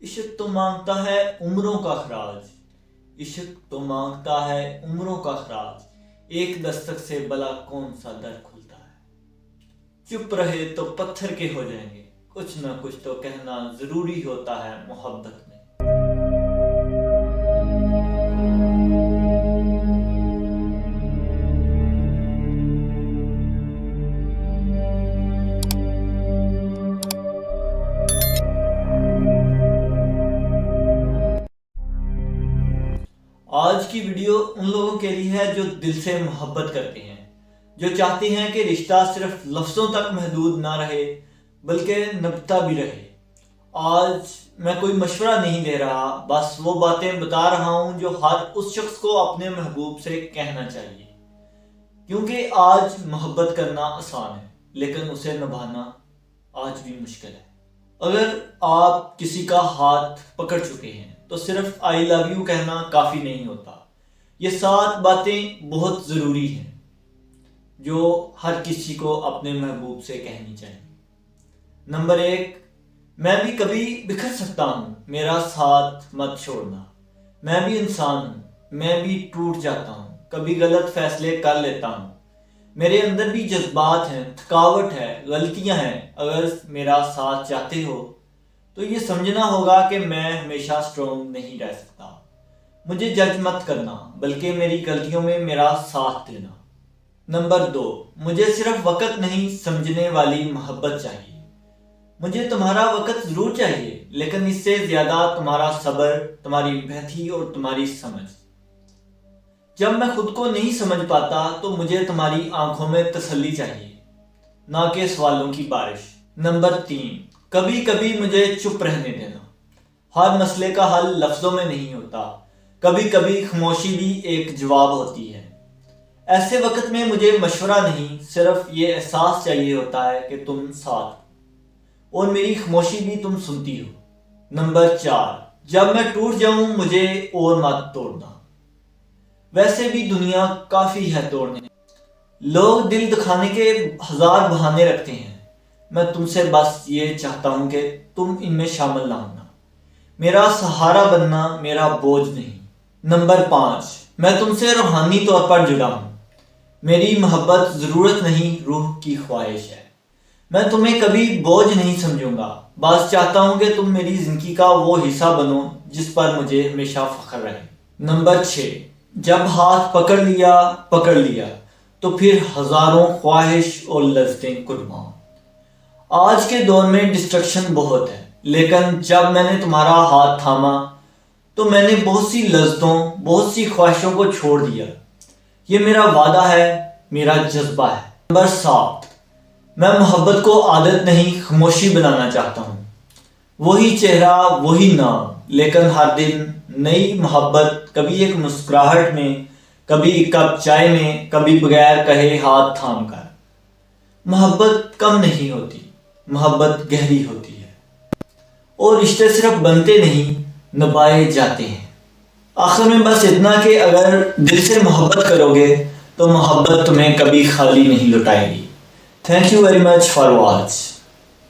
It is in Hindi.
इश्क तो मांगता है उम्रों का खराज, इश्क तो मांगता है उम्रों का खराज। एक दस्तक से भला कौन सा दर खुलता है। चुप रहे तो पत्थर के हो जाएंगे, कुछ ना कुछ तो कहना जरूरी होता है मोहब्बत में। आज की वीडियो उन लोगों के लिए है जो दिल से मोहब्बत करते हैं, जो चाहते हैं कि रिश्ता सिर्फ लफ्ज़ों तक महदूद ना रहे बल्कि नबता भी रहे। आज मैं कोई मशवरा नहीं दे रहा, बस वो बातें बता रहा हूं जो हर उस शख्स को अपने महबूब से कहना चाहिए। क्योंकि आज मोहब्बत करना आसान है लेकिन उसे निभाना आज भी मुश्किल है। अगर आप किसी का हाथ पकड़ चुके हैं तो सिर्फ आई लव यू कहना काफी नहीं होता। ये 7 बातें बहुत जरूरी हैं जो हर किसी को अपने महबूब से कहनी चाहिए। नंबर 1, मैं भी कभी बिखर सकता हूं, मेरा साथ मत छोड़ना। मैं भी इंसान हूं, मैं भी टूट जाता हूं, कभी गलत फैसले कर लेता हूं। मेरे अंदर भी जज्बात हैं, थकावट है, गलतियां हैं। अगर मेरा साथ चाहते हो तो ये समझना होगा कि मैं हमेशा स्ट्रॉन्ग नहीं रह सकता। मुझे जज मत करना बल्कि मेरी गलतियों में मेरा साथ देना। नंबर 2, मुझे सिर्फ वक्त नहीं समझने वाली मोहब्बत चाहिए। मुझे तुम्हारा वक्त जरूर चाहिए लेकिन इससे ज्यादा तुम्हारा सब्र, तुम्हारी एम्पैथी और तुम्हारी समझ। जब मैं खुद को नहीं समझ पाता तो मुझे तुम्हारी आंखों में तसल्ली चाहिए, ना कि सवालों की बारिश। नंबर 3, कभी कभी मुझे चुप रहने देना। हर मसले का हल लफ्जों में नहीं होता, कभी कभी खामोशी भी एक जवाब होती है। ऐसे वक्त में मुझे मशवरा नहीं, सिर्फ ये एहसास चाहिए होता है कि तुम साथ और मेरी खामोशी भी तुम सुनती हो। नंबर 4, जब मैं टूट जाऊं मुझे और मत तोड़ना। वैसे भी दुनिया काफी है तोड़ने। लोग दिल दिखाने के 1000 बहाने रखते हैं। मैं तुमसे बस ये चाहता हूं कि तुम इनमें शामिल ना होना, मेरा सहारा बनना, मेरा बोझ नहीं। नंबर 5, मैं तुमसे रूहानी तौर पर जुड़ा हूं। मेरी मोहब्बत जरूरत नहीं, रूह की ख्वाहिश है। मैं तुम्हें कभी बोझ नहीं समझूंगा, बस चाहता हूं कि तुम मेरी जिंदगी का वो हिस्सा बनो जिस पर मुझे हमेशा फख्र रहे। नंबर 6, जब हाथ पकड़ लिया तो फिर हजारों ख्वाहिश और लज्जतें कुर्बान। आज के दौर में डिस्ट्रक्शन बहुत है लेकिन जब मैंने तुम्हारा हाथ थामा तो मैंने बहुत सी लज्जतों, बहुत सी ख्वाहिशों को छोड़ दिया। ये मेरा वादा है, मेरा जज्बा है। नंबर 7, मैं मोहब्बत को आदत नहीं खामोशी बनाना चाहता हूँ। वही चेहरा, वही नाम, लेकिन हर दिन नई मोहब्बत। कभी एक मुस्कुराहट में, कभी एक कप चाय में, कभी बगैर कहे हाथ थाम कर। मोहब्बत कम नहीं होती, मोहब्बत गहरी होती है और रिश्ते सिर्फ बनते नहीं निभाए जाते हैं। आखिर में बस इतना कि अगर दिल से मोहब्बत करोगे तो मोहब्बत तुम्हें कभी खाली नहीं लौटाएगी। Thank you very much for watch.